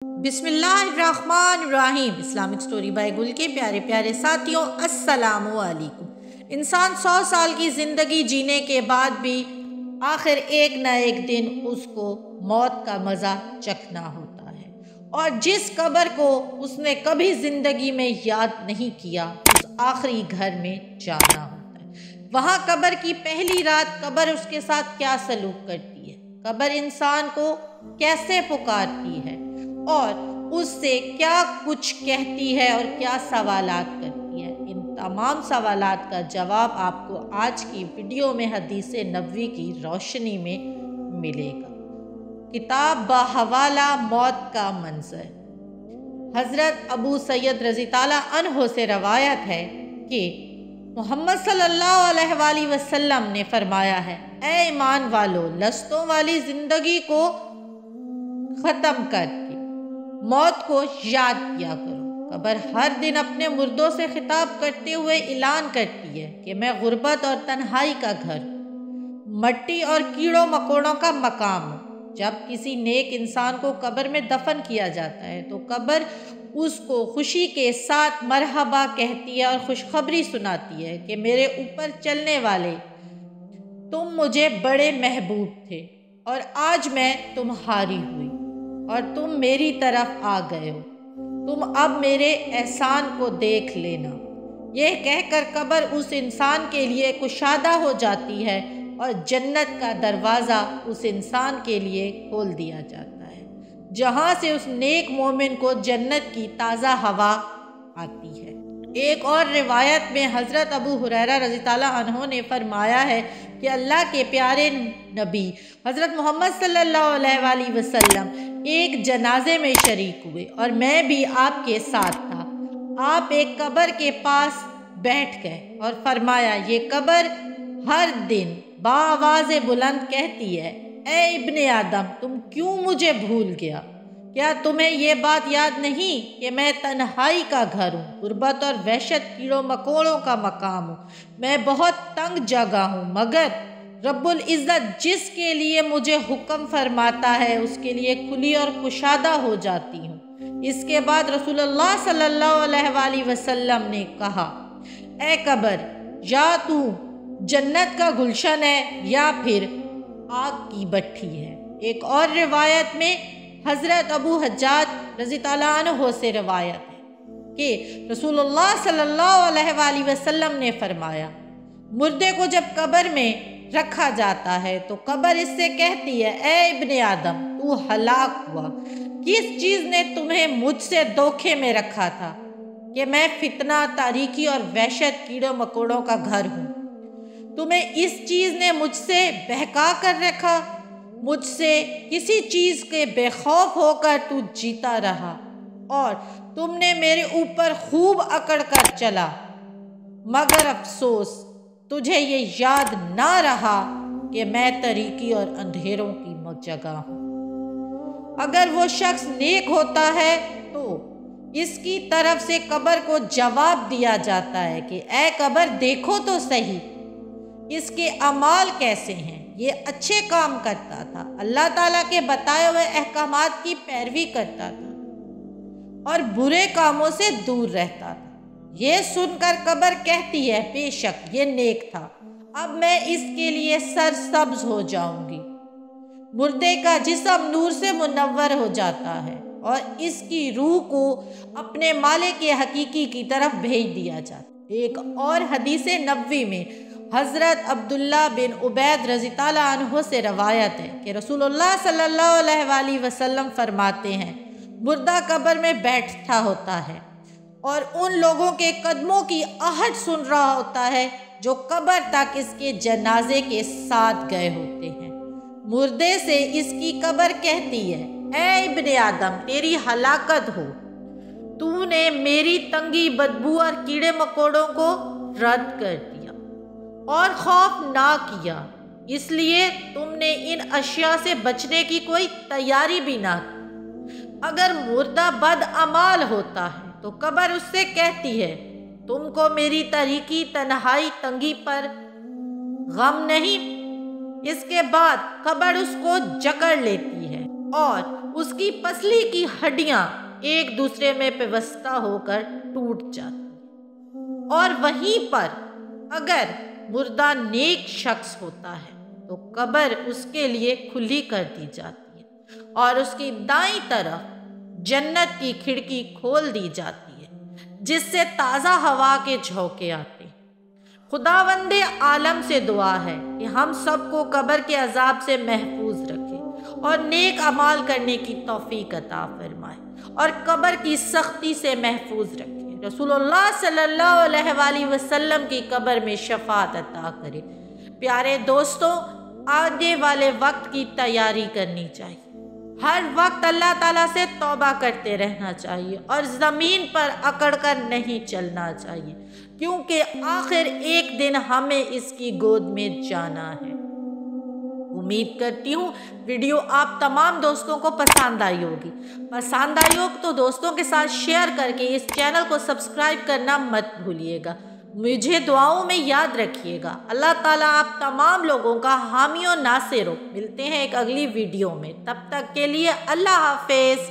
بسم اللہ الرحمن الرحیم۔ اسلامک سٹوری بائی گل کے پیارے پیارے ساتھیوں، السلام علیکم۔ انسان 100 سال کی زندگی جینے کے بعد بھی آخر ایک نہ ایک دن اس کو موت کا مزہ چکھنا ہوتا ہے، اور جس قبر کو اس نے کبھی زندگی میں یاد نہیں کیا اس آخری گھر میں جانا ہوتا ہے۔ وہاں قبر کی پہلی رات قبر اس کے ساتھ کیا سلوک کرتی ہے، قبر انسان کو کیسے پکارتی ہے اور اس سے کیا کچھ کہتی ہے اور کیا سوالات کرتی ہے، ان تمام سوالات کا جواب آپ کو آج کی ویڈیو میں حدیث نبوی کی روشنی میں ملے گا۔ کتاب بحوالہ موت کا منظر۔ حضرت ابو سعید رضی تعالیٰ عنہ سے روایت ہے کہ محمد صلی اللہ علیہ وآلہ وسلم نے فرمایا ہے، اے ایمان والو، لستوں والی زندگی کو ختم کر کے موت کو یاد کیا کرو۔ قبر ہر دن اپنے مردوں سے خطاب کرتے ہوئے اعلان کرتی ہے کہ میں غربت اور تنہائی کا گھر، مٹی اور کیڑوں مکوڑوں کا مقام ہوں۔ جب کسی نیک انسان کو قبر میں دفن کیا جاتا ہے تو قبر اس کو خوشی کے ساتھ مرحبا کہتی ہے اور خوشخبری سناتی ہے کہ میرے اوپر چلنے والے، تم مجھے بڑے محبوب تھے اور آج میں تمہاری ہوئی اور تم میری طرف آ گئے ہو، تم اب میرے احسان کو دیکھ لینا۔ یہ کہہ کر قبر اس انسان کے لیے کشادہ ہو جاتی ہے اور جنت کا دروازہ اس انسان کے لیے کھول دیا جاتا ہے، جہاں سے اس نیک مومن کو جنت کی تازہ ہوا آتی ہے۔ ایک اور روایت میں حضرت ابو ہریرہ رضی اللہ عنہ نے فرمایا ہے کہ اللہ کے پیارے نبی حضرت محمد صلی اللہ علیہ وآلہ وسلم ایک جنازے میں شریک ہوئے اور میں بھی آپ کے ساتھ تھا۔ آپ ایک قبر کے پاس بیٹھ گئے اور فرمایا، یہ قبر ہر دن بآواز بلند کہتی ہے، اے ابن آدم، تم کیوں مجھے بھول گیا؟ کیا تمہیں یہ بات یاد نہیں کہ میں تنہائی کا گھر ہوں، غربت اور وحشت کیڑوں مکوڑوں کا مقام ہوں، میں بہت تنگ جگہ ہوں، مگر رب العزت جس کے لیے مجھے حکم فرماتا ہے اس کے لیے کھلی اور کشادہ ہو جاتی ہوں۔ اس کے بعد رسول اللہ صلی اللہ علیہ وآلہ وسلم نے کہا، اے قبر، یا تو جنت کا گلشن ہے یا پھر آگ کی بھٹی ہے۔ ایک اور روایت میں حضرت ابو حجاج رضی اللہ عنہ سے روایت ہے کہ رسول اللہ صلی اللہ علیہ وآلہ وسلم نے فرمایا، مردے کو جب قبر میں رکھا جاتا ہے تو قبر اس سے کہتی ہے، اے ابن آدم، تو ہلاک ہوا، کس چیز نے تمہیں مجھ سے دھوکے میں رکھا تھا کہ میں فتنہ، تاریکی اور وحشت کیڑوں مکوڑوں کا گھر ہوں؟ تمہیں اس چیز نے مجھ سے بہکا کر رکھا، مجھ سے کسی چیز کے بے خوف ہو کر تو جیتا رہا اور تم نے میرے اوپر خوب اکڑ کر چلا، مگر افسوس تجھے یہ یاد نہ رہا کہ میں تاریکی اور اندھیروں کی جگہ ہوں۔ اگر وہ شخص نیک ہوتا ہے تو اس کی طرف سے قبر کو جواب دیا جاتا ہے کہ اے قبر، دیکھو تو صحیح اس کے اعمال کیسے ہیں، یہ اچھے کام کرتا تھا، اللہ تعالیٰ کے بتائے ہوئے احکامات کی پیروی کرتا تھا اور برے کاموں سے دور رہتا تھا۔ یہ سن کر قبر کہتی ہے، بے شک یہ نیک تھا، اب میں اس کے لیے سرسبز ہو جاؤں گی۔ مردے کا جسم نور سے منور ہو جاتا ہے اور اس کی روح کو اپنے مالک حقیقی کی طرف بھیج دیا جاتا ہے۔ ایک اور حدیث نبوی میں حضرت عبداللہ بن عبید رضی اللہ عنہ سے روایت ہے کہ رسول اللہ صلی اللہ علیہ وآلہ وسلم فرماتے ہیں، مردہ قبر میں بیٹھا ہوتا ہے اور ان لوگوں کے قدموں کی آہٹ سن رہا ہوتا ہے جو قبر تک اس کے جنازے کے ساتھ گئے ہوتے ہیں۔ مردے سے اس کی قبر کہتی ہے، اے ابن آدم، تیری ہلاکت ہو، تو نے میری تنگی، بدبو اور کیڑے مکوڑوں کو رد کر دیا اور خوف نہ کیا، اس لیے تم نے ان اشیاء سے بچنے کی کوئی تیاری بھی نہ کی۔ اگر مردہ بد عمال ہوتا ہے تو قبر اس سے کہتی ہے، تم کو میری تاریکی، تنہائی، تنگی پر غم نہیں؟ اس کے بعد قبر اس کو جکڑ لیتی ہے اور اس کی پسلی کی ہڈیاں ایک دوسرے میں پیوستہ ہو کر ٹوٹ جاتی ہیں، اور وہیں پر اگر مردہ نیک شخص ہوتا ہے تو قبر اس کے لیے کھلی کر دی جاتی ہے اور اس کی دائیں طرف جنت کی کھڑکی کھول دی جاتی ہے جس سے تازہ ہوا کے جھونکے آتے ہیں۔ خداوند عالم سے دعا ہے کہ ہم سب کو قبر کے عذاب سے محفوظ رکھے اور نیک اعمال کرنے کی توفیق عطا فرمائے اور قبر کی سختی سے محفوظ رکھے۔ رسول اللہ صلی اللہ علیہ وآلہ وسلم کی قبر میں شفاعت عطا کرے۔ پیارے دوستوں، آگے والے وقت کی تیاری کرنی چاہیے۔ ہر وقت اللہ تعالیٰ سے توبہ کرتے رہنا چاہیے اور زمین پر اکڑ کر نہیں چلنا چاہیے، کیونکہ آخر ایک دن ہمیں اس کی گود میں جانا ہے۔ امید کرتی ہوں ویڈیو آپ تمام دوستوں کو پسند آئی ہوگی۔ پسند آئی ہو تو دوستوں کے ساتھ شیئر کر کے اس چینل کو سبسکرائب کرنا مت بھولیے گا۔ مجھے دعاؤں میں یاد رکھیے گا۔ اللہ تعالیٰ آپ تمام لوگوں کا حامی و ناصر ہو۔ ملتے ہیں ایک اگلی ویڈیو میں، تب تک کے لیے اللہ حافظ۔